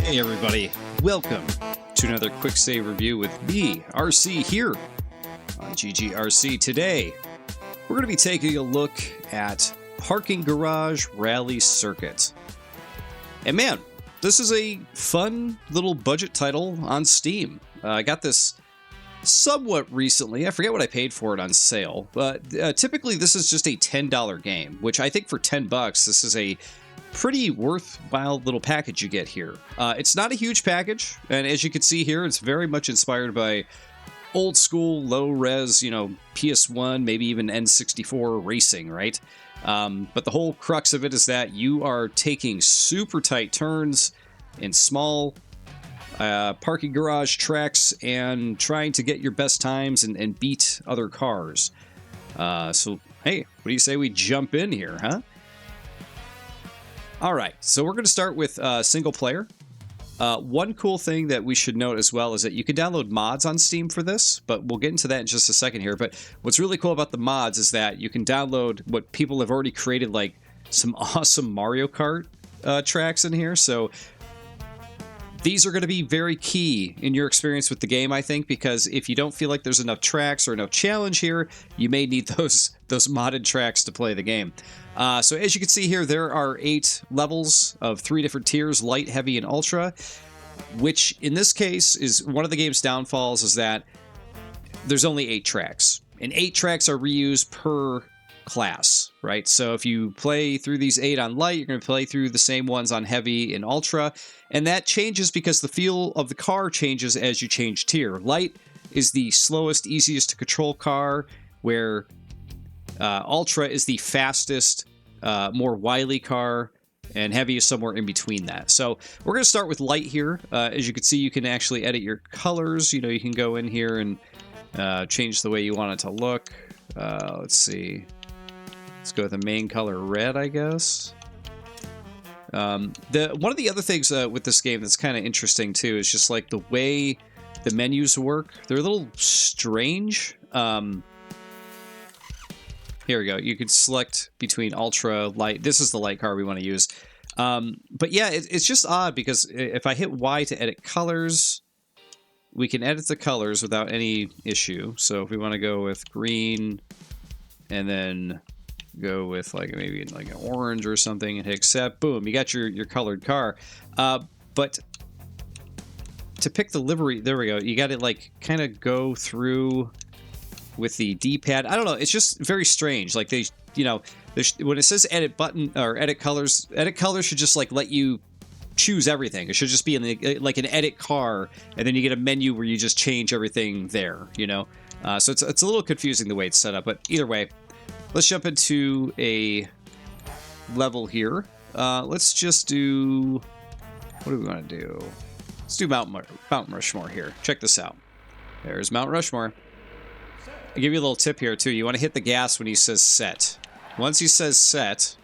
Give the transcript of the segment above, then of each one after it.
Hey everybody, welcome to another quick save review with me, RC, here on GGRC. Today, we're going to be taking a look at Parking Garage Rally Circuit. And man, this is a fun little budget title on Steam. I got this somewhat recently. I forget what I paid for it on sale, but typically this is just a $10 game, which I think for $10, this is a pretty worthwhile little package you get here. It's not a huge package, and as you can see here, it's very much inspired by old school, low-res, PS1, maybe even N64 racing, right? But the whole crux of it is that you are taking super tight turns in small parking garage tracks and trying to get your best times and beat other cars. So, hey, what do you say we jump in here, huh? All right, so we're going to start with single player. One cool thing that we should note as well is that you can download mods on Steam for this, but we'll get into that in just a second here. But what's really cool about the mods is that you can download what people have already created, like some awesome Mario Kart tracks in here. So these are going to be very key in your experience with the game, I think, because if you don't feel like there's enough tracks or enough challenge here, you may need those modded tracks to play the game. So as you can see here, there are 8 levels of 3 different tiers, light, heavy, and ultra, which in this case is one of the game's downfalls is that there's only 8 tracks, and 8 tracks are reused per class, right? So if you play through these 8 on light, you're going to play through the same ones on heavy and ultra, and that changes because the feel of the car changes as you change tier. Light is the slowest, easiest to control car, where ultra is the fastest, more wily car, and heavy is somewhere in between that. So we're going to start with light here. As you can see, you can actually edit your colors. You can go in here and change the way you want it to look. Let's see. Let's go with the main color red, I guess. One of the other things with this game that's kind of interesting too is just like the way the menus work. They're a little strange. Here we go. You can select between ultra, light. This is the light car we want to use. But yeah, it's just odd because if I hit Y to edit colors, we can edit the colors without any issue. So if we want to go with green and then go with maybe like an orange or something and hit accept, boom, you got your colored car. But to pick the livery, there we go. You got to kind of go through with the D-pad. I don't know. It's just very strange. Like they, when it says edit button or edit colors should just let you choose everything. It should just be in the, like an edit car, and then you get a menu where you just change everything there. So it's a little confusing the way it's set up. But either way, let's jump into a level here. Let's just do, what do we want to do? Let's do Mount Rushmore here. Check this out. There's Mount Rushmore. I'll give you a little tip here, too. You want to hit the gas when he says set. Once he says set,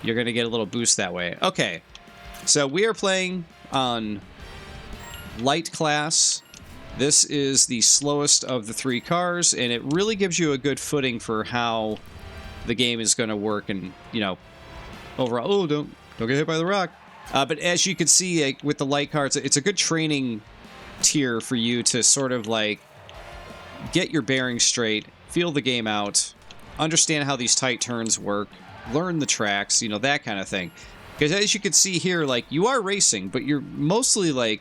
you're going to get a little boost that way. Okay, so we are playing on light class. This is the slowest of the 3 cars, and it really gives you a good footing for how the game is going to work. And, overall, oh, don't get hit by the rock. But as you can see, with the light cars, it's a good training tier for you to sort of get your bearings straight, feel the game out, understand how these tight turns work, learn the tracks, that kind of thing. Because as you can see here, you are racing, but you're mostly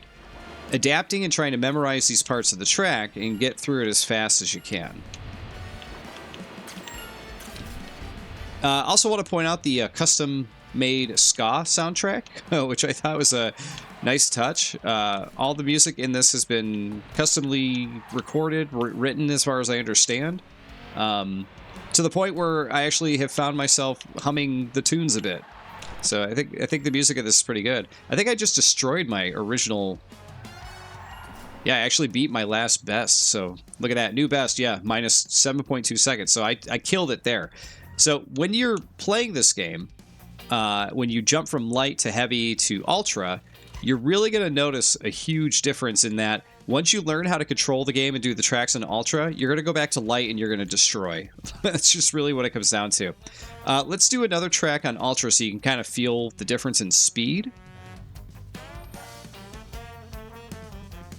adapting and trying to memorize these parts of the track and get through it as fast as you can. Also want to point out the custom-made ska soundtrack, which I thought was a nice touch. All the music in this has been customly recorded, written as far as I understand, to the point where I actually have found myself humming the tunes a bit. So I think the music of this is pretty good. I think I just destroyed my original. Yeah, I actually beat my last best. So look at that, new best. Yeah, minus 7.2 seconds. So I killed it there. So when you're playing this game, when you jump from light to heavy to ultra, you're really going to notice a huge difference in that once you learn how to control the game and do the tracks in Ultra, you're going to go back to Light and you're going to destroy. That's just really what it comes down to. Let's do another track on Ultra so you can kind of feel the difference in speed.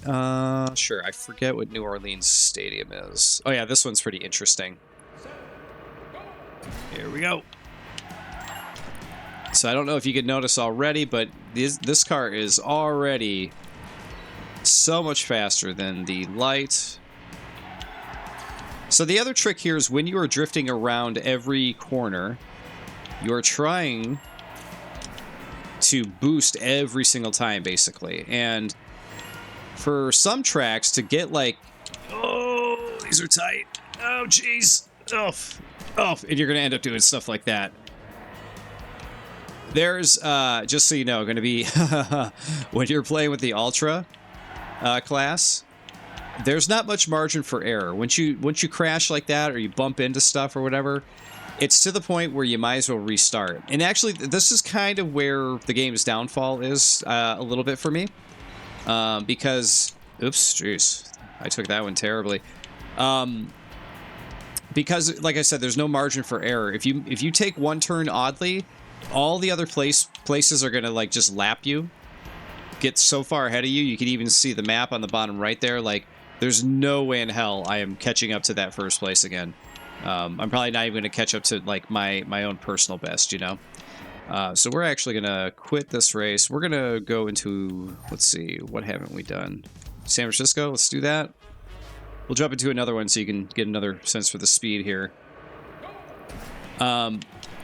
Sure. I forget what New Orleans Stadium is. Oh, yeah, this one's pretty interesting. Here we go. So I don't know if you could notice already, but this car is already so much faster than the Light. So the other trick here is when you are drifting around every corner, you're trying to boost every single time, basically. And for some tracks to get like, oh, these are tight. Oh, jeez. Oh, and you're going to end up doing stuff like that. There's, just so you know, going to be, when you're playing with the Ultra class, there's not much margin for error. Once you crash like that or you bump into stuff or whatever, it's to the point where you might as well restart. And actually, this is kind of where the game's downfall is a little bit for me. Because, oops, jeez, I took that one terribly. Because, like I said, there's no margin for error. If you take one turn oddly, all the other places are gonna like just lap you, get so far ahead of you. You can even see the map on the bottom right there. Like, there's no way in hell I am catching up to that first place again. I'm probably not even gonna catch up to like my own personal best, you know. So we're actually gonna quit this race. We're gonna go into, let's see, what haven't we done? San Francisco. Let's do that. We'll jump into another one so you can get another sense for the speed here.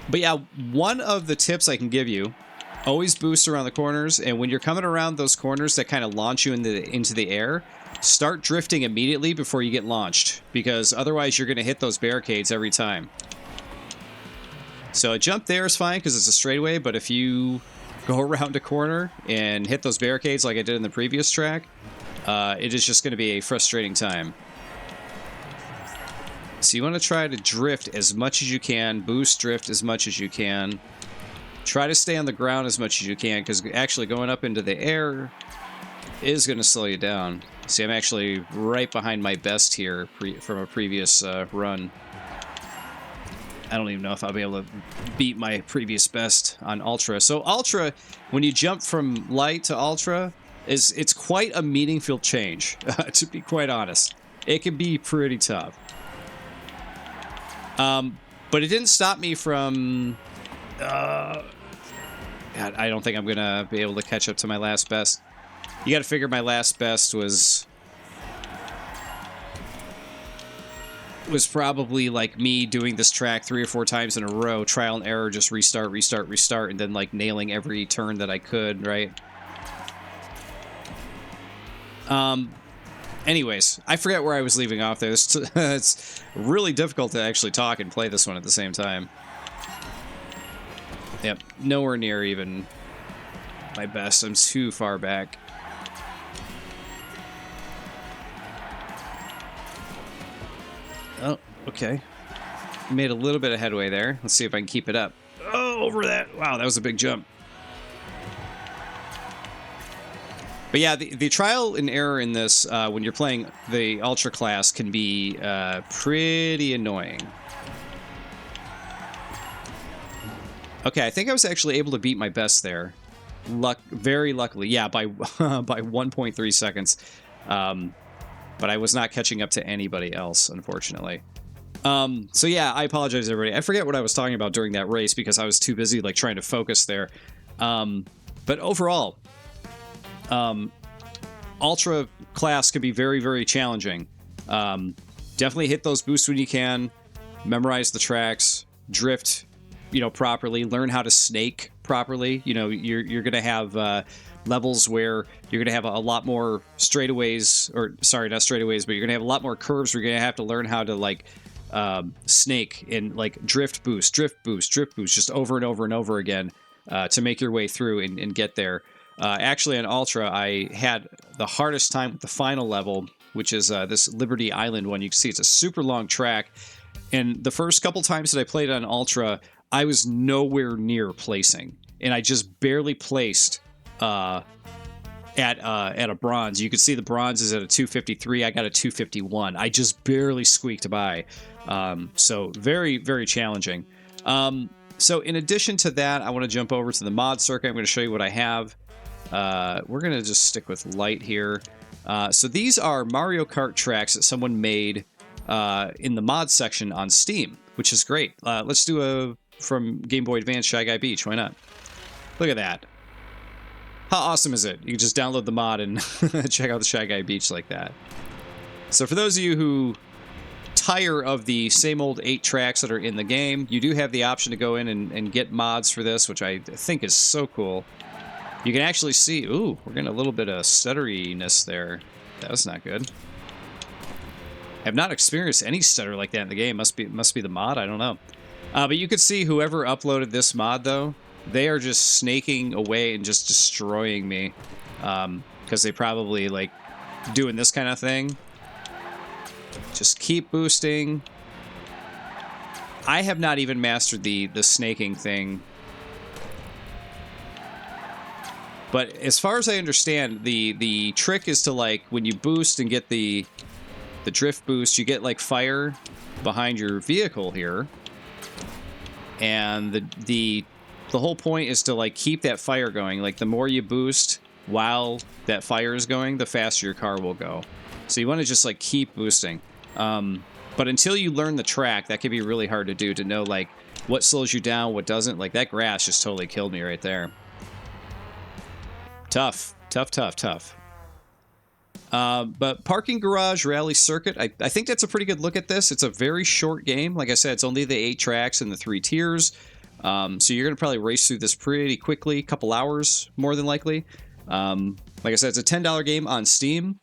But yeah, one of the tips I can give you, always boost around the corners, and when you're coming around those corners that kind of launch you into the air, start drifting immediately before you get launched, because otherwise you're going to hit those barricades every time. So a jump there is fine because it's a straightaway, but if you go around a corner and hit those barricades like I did in the previous track, it is just going to be a frustrating time. So you want to try to drift as much as you can, boost drift as much as you can. Try to stay on the ground as much as you can, because actually going up into the air is going to slow you down. See, I'm actually right behind my best here from a previous run. I don't even know if I'll be able to beat my previous best on Ultra. So Ultra, when you jump from Light to Ultra, it's quite a meaningful change, to be quite honest. It can be pretty tough. But it didn't stop me from... God, I don't think I'm going to be able to catch up to my last best. You got to figure my last best was probably like me doing this track 3 or 4 times in a row, trial and error, just restart, and then like nailing every turn that I could, right? Anyways, I forget where I was leaving off there. It's really difficult to actually talk and play this one at the same time. Yep, nowhere near even my best. I'm too far back. Oh, okay. Made a little bit of headway there. Let's see if I can keep it up. Oh, over that. Wow, that was a big jump. But yeah, the trial and error in this, when you're playing the Ultra class, can be pretty annoying. Okay, I think I was actually able to beat my best there. Very luckily. Yeah, by 1.3 seconds. But I was not catching up to anybody else, unfortunately. So yeah, I apologize, everybody. I forget what I was talking about during that race because I was too busy like trying to focus there. But overall... Ultra class can be very, very challenging. Definitely hit those boosts when you can. Memorize the tracks. Drift, properly. Learn how to snake properly. You're going to have levels where you're going to have a lot more straightaways, or sorry, not straightaways, but you're going to have a lot more curves where you're going to have to learn how to like snake and like drift boost, just over and over and over again to make your way through and get there. Actually, on Ultra, I had the hardest time with the final level, which is this Liberty Island one. You can see it's a super long track. And the first couple times that I played on Ultra, I was nowhere near placing. And I just barely placed at a bronze. You can see the bronze is at a 253. I got a 251. I just barely squeaked by. So very, very challenging. So in addition to that, I want to jump over to the mod circuit. I'm going to show you what I have. We're going to just stick with light here. So these are Mario Kart tracks that someone made in the mod section on Steam, which is great. Let's do a from Game Boy Advance Shy Guy Beach. Why not? Look at that. How awesome is it? You can just download the mod and check out the Shy Guy Beach like that. So for those of you who tire of the same old 8 tracks that are in the game, you do have the option to go in and get mods for this, which I think is so cool. You can actually see, ooh, we're getting a little bit of stutteriness there. That was not good. I've not experienced any stutter like that in the game. Must be the mod, I don't know. But you could see whoever uploaded this mod, though, they are just snaking away and just destroying me. Because they probably, like, doing this kind of thing. Just keep boosting. I have not even mastered the snaking thing. But as far as I understand, the trick is to, like, when you boost and get the drift boost, you get, like, fire behind your vehicle here. And the whole point is to, like, keep that fire going. Like, the more you boost while that fire is going, the faster your car will go. So you want to just, like, keep boosting. But until you learn the track, that can be really hard to do, to know, like, what slows you down, what doesn't. Like, that grass just totally killed me right there. Tough. But Parking Garage Rally Circuit, I think that's a pretty good look at this. It's a very short game. Like I said, it's only the 8 tracks and the 3 tiers. So you're going to probably race through this pretty quickly, couple hours, more than likely. Like I said, it's a $10 game on Steam.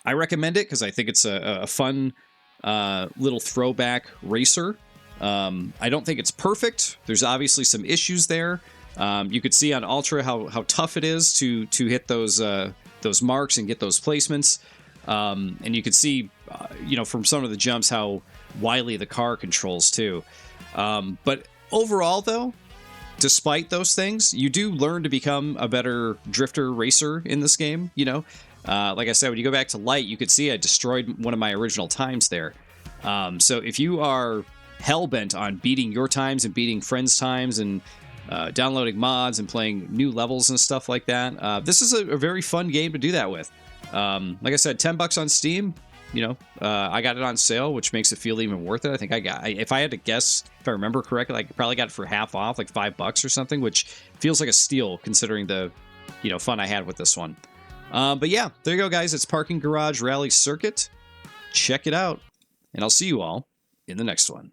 I recommend it because I think it's a fun little throwback racer. I don't think it's perfect. There's obviously some issues there. You could see on Ultra how tough it is to hit those marks and get those placements. And you could see, from some of the jumps how wily the car controls too. But overall, though, despite those things, you do learn to become a better drifter racer in this game. Like I said, when you go back to light, you could see I destroyed one of my original times there. So if you are hell-bent on beating your times and beating friends' times and downloading mods and playing new levels and stuff like that, this is a very fun game to do that with. Like I said, $10 on Steam. I got it on sale, which makes it feel even worth it. I think if I had to guess, if I remember correctly, I probably got it for half off, like $5 or something, which feels like a steal considering the, fun I had with this one. But yeah, there you go, guys. It's Parking Garage Rally Circuit. Check it out, and I'll see you all in the next one.